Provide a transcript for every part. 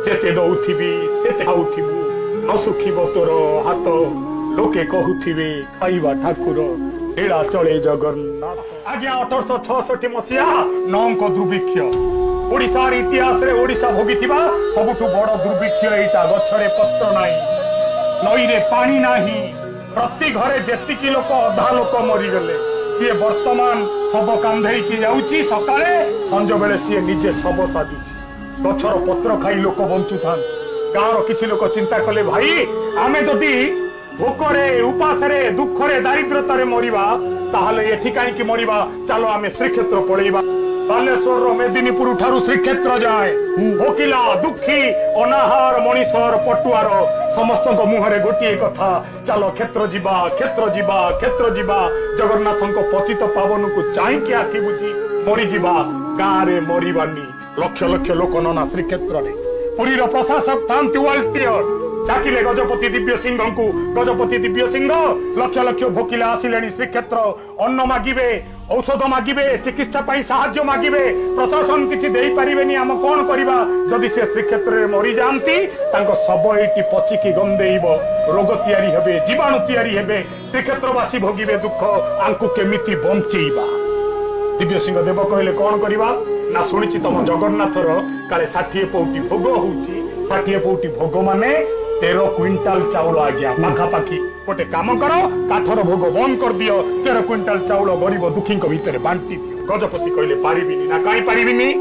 जेते दौथिबी सेते खाउथिबु न सुखिब तोर हाथ लोके कहूथिबे खाइबा ठाकुर एड़ा चले जगन्नाथ। आज्ञा 1866 मसीहा नौंक दुर्भिक्ष ओडिशार इतिहास रे ओडिशा भोगिथिबा सबुठु बड़ दुर्भिक्ष एटा। गछरे पत्र नाही, नई रे पानी नाही, प्रति घरे जेतिकी लोक अधा लोक मरीगले। सी वर्तमान सब कांधे की जाऊची सकाळे संज बेले सी निजे सब साजु गछर पत्र खाई लोक बंचुथान। गाँव किछि लोक चिंता कले भाई आमे जदि भोकरे उपासरे दुखरे दारिद्रतारे मरिबा ताहले एठी काईकी मरिबा, चलो आमे श्रीक्षेत्र पळेइबा। बालेश्वर मेदिनीपुर ठारू श्रीक्षेत्र जाए भोकिला दुखी अनाहार मनीषर पटुआर समस्त मुहरे गोटे कथा, चलो क्षेत्र जीवा क्षेत्र जीवा क्षेत्र जीवा। जगन्नाथ पतित पावन को चाहकी आखि बुझी मरी जीवा। गाँव रे मरिबानी लक्ष लक्ष लोक नना श्रीक्षेत्र रे। पुरीर प्रशासक थांती वाल्टियर डाकिले गजपति दिव्य सिंह को। गजपति दिव्य सिंह लक्ष लक्ष भोकिला आसिले श्रीक्षेत्र। अन्न मागिबे, औषध मागिबे, चिकित्सा पाई साहाय्य मागिबे, प्रशासन किछि देई परिबेनी। हम कोन करिबा जदि से श्रीक्षेत्र रे मरि जानती तांको सब एटी पचिकी गंदेइब, रोग तयारी हेबे, जीवाणु तयारी हेबे, श्रीक्षेत्रवासी भोगिबे दुख। आंकु केमिति बंचेइबा। दिव्य सिंह देव कहले कोन करिबा ना सुनिछि तम जगन्नाथर काले 60 पौटी भोग होउची। 60 पौटी भोग माने 13 क्विंटाल चाउल। आज्ञा पाखापाखि गोटे काम कर काठर भोग बंद कर दियो, 13 क्विंटाल चाउल गरीब दुखी भितर बांटी दियो। गजपति कहले पारिबिनी ना काई पारिबिनी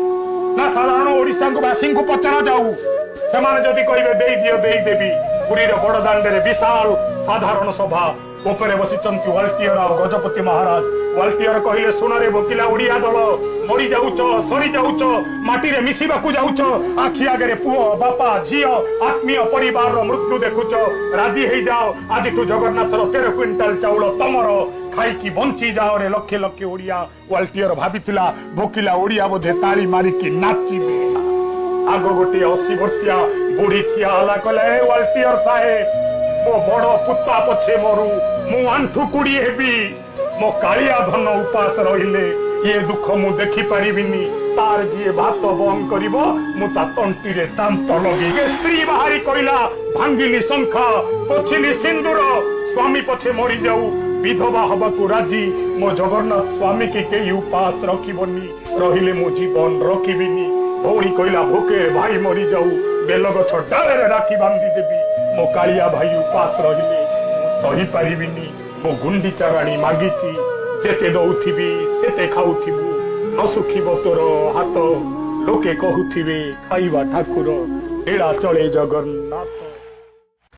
ना साधारण ओडिशा वासी को पचरा जाऊ, सेमाने जदि कहबे देई दियो देई देबी। पुरीर बड़ दांडे विशाल साधारण सभा ऊपर बसिचंती वाल्टियर और गजपति महाराज। वाल्टियर कहले सुनरे भोकिला ओडिया दल मरी जाउच सरी जाउच माटी रे मिसिबाकू जाउच, आखि आगे पुओ बापा झियो आत्मीय परिवार रो मृत्यु देखुच, राजी हेई जाओ। आज तू जगन्नाथर 13 क्विंटाल चाउल तमर खाई की बंची जाओ रे लक्ष लक्ष ओडिया। वाल्टियर भाबिथिला भोकिला ओडिया बोधे ताली मारी की नाचिबे। आग गोटे 80 वर्षिया बुढ़ी ठिया हला कले वाल्टियर साहेब मो बड़ पुता पछे मरु मु आंठु कुड़ी हेबी, मो कालिया धन उपास रहिले ये दुख मु देखि परिबिनी। तार जी भात बंद करिवो मु ता तंटी रे तांत लगी। स्त्री बाहरी कइला भांगिली शंखा पछिली सिंदूर, स्वामी पछे मरि जाऊ विधवा हबाकू राजी। मो जगन्नाथ स्वामी के केही उपास रखिबनी, रहिले मो जीवन रखिबिनी। भौणी कइला भोके भाई मरि जाऊ बेलगछ डाले रे राखी बांधी देबी। मो कालिया भाई उपास रहिले सही पारिबिनी। मो गुंडीचा राणी मागिची जेते दौथिबी सेते खाउथिबु न सुखिब तोर हाथ लोके कहूथिबे खाइबा ठाकुर एड़ा चले जगन्नाथ।